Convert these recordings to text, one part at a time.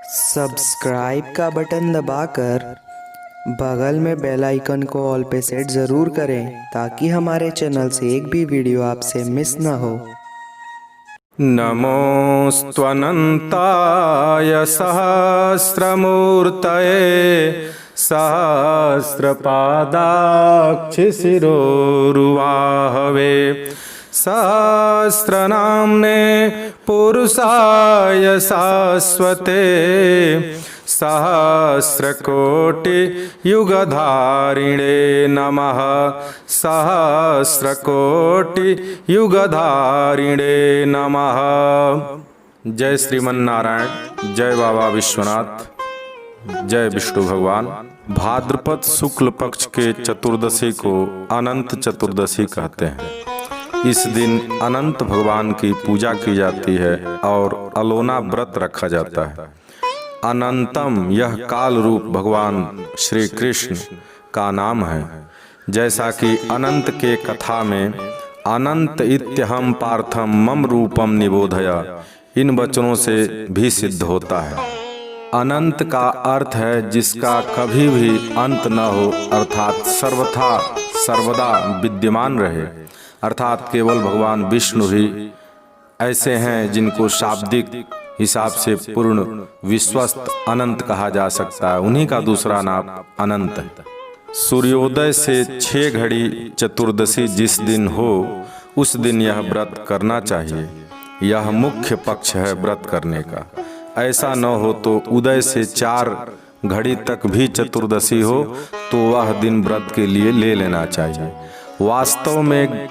Subscribe का button दबाकर बगल में बेल आइकन को ऑल पे सेट ज़रूर करें ताकि हमारे चैनल से एक भी वीडियो आपसे मिस ना हो। नमोऽस्त्वनन्ताय सहस्रमूर्तये सहस्रपादाक्षिशिरोरुवाहवे सहस्रनाम्ने पुरुषाय शाश्वते सहस्रकोटियुगधारिणे नमः सहस्रकोटियुगधारिणे नमः। जय श्रीमन्नारायण, जय बाबा विश्वनाथ, जय विष्णु भगवान। भाद्रपद शुक्ल पक्ष के चतुर्दशी को अनंत चतुर्दशी कहते हैं। इस दिन अनंत भगवान की पूजा की जाती है और अलोना व्रत रखा जाता है। अनंतम यह काल रूप भगवान श्री कृष्ण का नाम है। जैसा कि अनंत के कथा में अनंत इत्यहम पार्थम मम रूपम निबोधया, इन वचनों से भी सिद्ध होता है। अनंत का अर्थ है जिसका कभी भी अंत न हो, अर्थात सर्वथा सर्वदा विद्यमान रहे। अर्थात केवल भगवान विष्णु ही ऐसे हैं जिनको शाब्दिक हिसाब से पूर्ण विश्वस्त अनंत कहा जा सकता है। उन्हीं का दूसरा नाम अनंत है। सूर्योदय से 6 घड़ी चतुर्दशी जिस दिन हो उस दिन यह व्रत करना चाहिए। यह मुख्य पक्ष है व्रत करने का। ऐसा न हो तो उदय से 4 घड़ी तक भी चतुर्दशी हो तो वह दिन व्रत के लिए ले लेना चाहिए। वास्तव में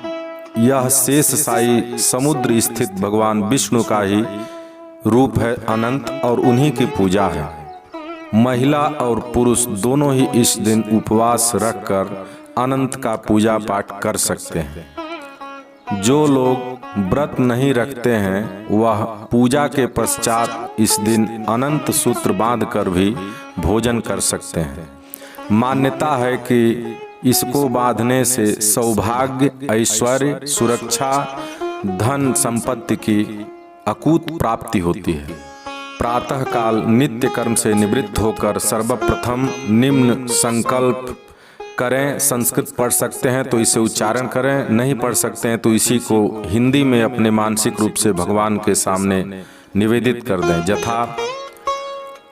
यह शेषशायी समुद्र स्थित भगवान विष्णु का ही रूप है अनंत, और उन्हीं की पूजा है। महिला और पुरुष दोनों ही इस दिन उपवास रखकर अनंत का पूजा पाठ कर सकते हैं। जो लोग व्रत नहीं रखते हैं वह पूजा के पश्चात इस दिन अनंत सूत्र बांधकर भी भोजन कर सकते हैं। मान्यता है कि इसको बांधने से सौभाग्य, ऐश्वर्य, सुरक्षा, धन संपत्ति की अकूत प्राप्ति होती है। प्रातः काल नित्य कर्म से निवृत्त होकर सर्वप्रथम निम्न संकल्प करें। संस्कृत पढ़ सकते हैं तो इसे उच्चारण करें, नहीं पढ़ सकते हैं तो इसी को हिंदी में अपने मानसिक रूप से भगवान के सामने निवेदित कर दें। यथा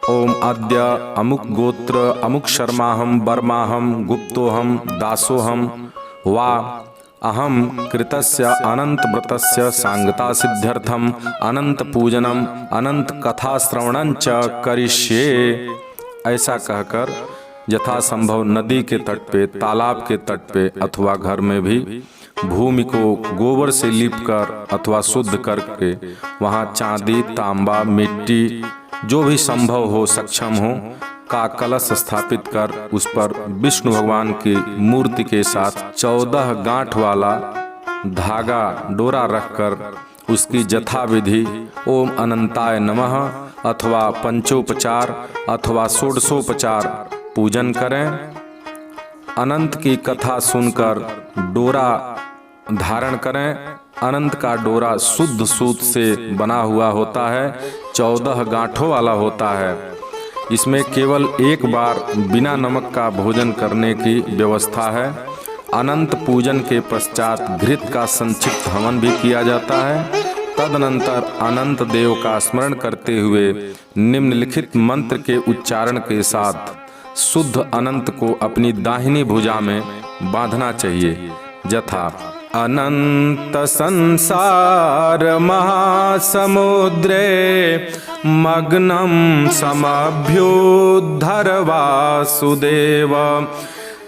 ओम अद्य अमुक गोत्र अमुक शर्माहम वर्माहम गुप्तोहम दासोहम वा अहम कृतस्य अनंत व्रतस्य सांगता सिद्ध्यर्थम अनंत पूजनम अनंत कथा श्रवणं च करिष्ये। ऐसा कहकर यथा संभव नदी के तट पे, तालाब के तट पे अथवा घर में भी भूमि को गोबर से लीपकर अथवा शुद्ध करके वहाँ चांदी, तांबा, मिट्टी जो भी संभव हो, सक्षम हो का कलश स्थापित कर उस पर विष्णु भगवान की मूर्ति के साथ 14 गांठ वाला धागा डोरा रखकर उसकी यथाविधि ओम अनंताय नमः अथवा पंचोपचार अथवा षोडशोपचार पूजन करें। अनंत की कथा सुनकर डोरा धारण करें। अनंत का डोरा शुद्ध सूत से बना हुआ होता है, 14 गांठों वाला होता है। इसमें केवल एक बार बिना नमक का भोजन करने की व्यवस्था है। अनंत पूजन के पश्चात घृत का संक्षिप्त हवन भी किया जाता है। तदनंतर अनंत देव का स्मरण करते हुए निम्नलिखित मंत्र के उच्चारण के साथ शुद्ध अनंत को अपनी दाहिनी भुजा में बांधना चाहिए। यथा अनंत संसार महासमुद्रे मग्नं समभ्युद्धर वासुदेव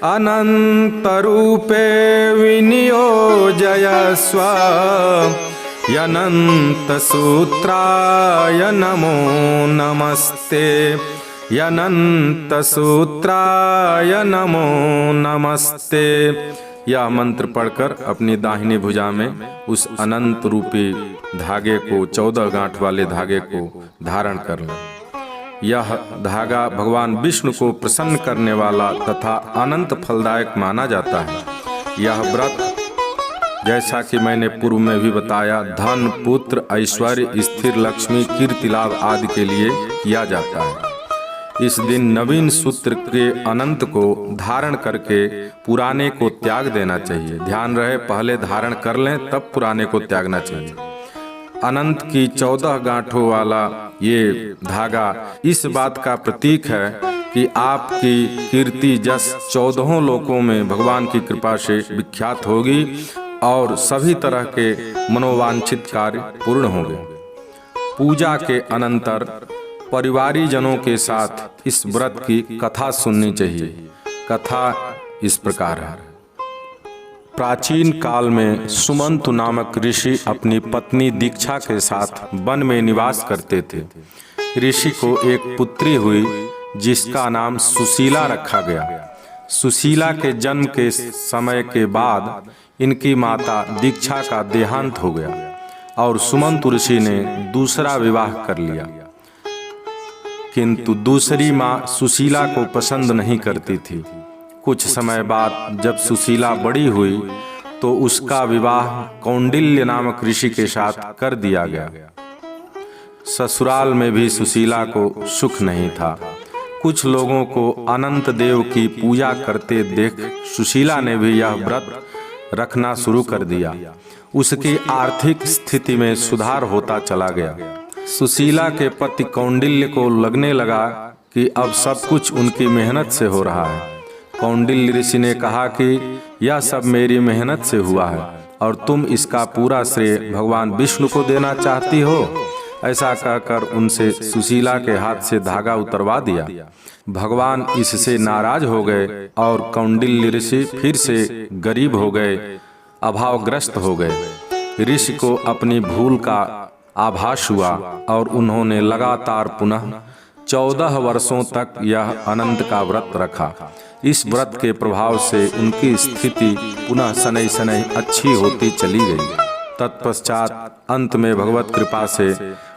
अनंत रूपे विनियोजयस्व यनंत सूत्राय नमो नमस्ते यनंत सूत्राय नमो नमस्ते। यह मंत्र पढ़कर अपनी दाहिनी भुजा में उस अनंत रूपी धागे को, 14 गांठ वाले धागे को धारण कर लें। यह धागा भगवान विष्णु को प्रसन्न करने वाला तथा अनंत फलदायक माना जाता है। यह व्रत जैसा कि मैंने पूर्व में भी बताया, धन, पुत्र, ऐश्वर्य, स्थिर लक्ष्मी, कीर्ति लाभ आदि के लिए किया जाता है। इस दिन नवीन सूत्र के अनंत को धारण करके पुराने को त्याग देना चाहिए। ध्यान रहे, पहले धारण कर लें तब पुराने को त्यागना चाहिए। अनंत की 14 गांठों वाला ये धागा इस बात का प्रतीक है कि आपकी कीर्ति जस 14 लोकों में भगवान की कृपा से विख्यात होगी और सभी तरह के मनोवांछित कार्य पूर्ण होंगे। पूजा के अनंतर परिवारीजनों के साथ इस व्रत की कथा सुननी चाहिए। कथा इस प्रकार है। प्राचीन काल में सुमंतु नामक ऋषि अपनी पत्नी दीक्षा के साथ वन में निवास करते थे। ऋषि को एक पुत्री हुई जिसका नाम सुशीला रखा गया। सुशीला के जन्म के समय के बाद इनकी माता दीक्षा का देहांत हो गया और सुमंतु ऋषि ने दूसरा विवाह कर लिया। किंतु दूसरी माँ सुशीला को पसंद नहीं करती थी। कुछ समय बाद जब सुशीला बड़ी हुई तो उसका विवाह कौंडिल्य नामक ऋषि के साथ कर दिया गया। ससुराल में भी सुशीला को सुख नहीं था। कुछ लोगों को अनंत देव की पूजा करते देख सुशीला ने भी यह व्रत रखना शुरू कर दिया। उसकी आर्थिक स्थिति में सुधार होता चला गया। सुशीला के पति कौंडिल्य को लगने लगा कि अब सब कुछ उनकी मेहनत से हो रहा है। कौंडिल्य ऋषि ने कहा कि यह सब मेरी मेहनत से हुआ है और तुम इसका पूरा श्रेय भगवान विष्णु को देना चाहती हो। ऐसा कहकर उनसे सुशीला के हाथ से धागा उतरवा दिया। भगवान इससे नाराज हो गए और कौंडिल्य ऋषि फिर से गरीब हो गए, अभावग्रस्त हो गए। ऋषि को अपनी भूल का आभास हुआ और उन्होंने लगातार पुनः 14 वर्षों तक यह अनंत का व्रत रखा। इस व्रत के प्रभाव से उनकी स्थिति पुनः शनै शनै अच्छी होती चली गई। तत्पश्चात अंत में भगवत कृपा से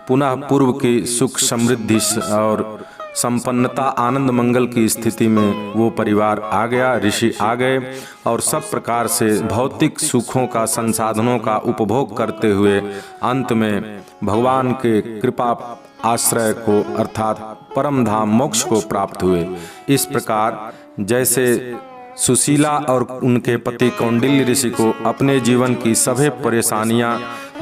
पुनः पूर्व की सुख समृद्धि और संपन्नता आनंद मंगल की स्थिति में वो परिवार आ गया। ऋषि आ गए और सब प्रकार से भौतिक सुखों का, संसाधनों का उपभोग करते हुए अंत में भगवान के कृपा आश्रय को अर्थात परम धाम मोक्ष को प्राप्त हुए। इस प्रकार जैसे सुशीला और उनके पति कौंडिल्य ऋषि को अपने जीवन की सभी परेशानियां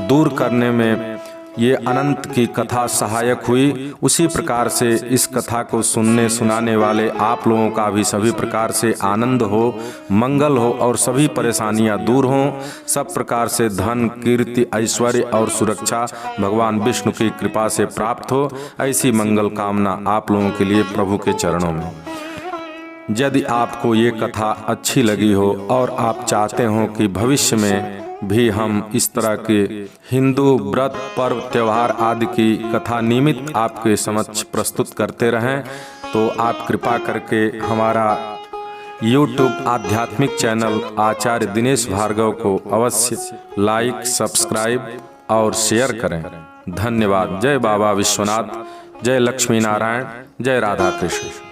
दूर करने में ये अनंत की कथा सहायक हुई, उसी प्रकार से इस कथा को सुनने सुनाने वाले आप लोगों का भी सभी प्रकार से आनंद हो, मंगल हो और सभी परेशानियां दूर हों। सब प्रकार से धन, कीर्ति, ऐश्वर्य और सुरक्षा भगवान विष्णु की कृपा से प्राप्त हो। ऐसी मंगल कामना आप लोगों के लिए प्रभु के चरणों में। यदि आपको ये कथा अच्छी लगी हो और आप चाहते हो कि भविष्य में भी हम इस तरह के हिंदू व्रत, पर्व, त्योहार आदि की कथा नियमित आपके समक्ष प्रस्तुत करते रहें, तो आप कृपा करके हमारा YouTube आध्यात्मिक चैनल आचार्य दिनेश भार्गव को अवश्य लाइक, सब्सक्राइब और शेयर करें। धन्यवाद। जय बाबा विश्वनाथ, जय लक्ष्मी नारायण, जय राधा कृष्ण।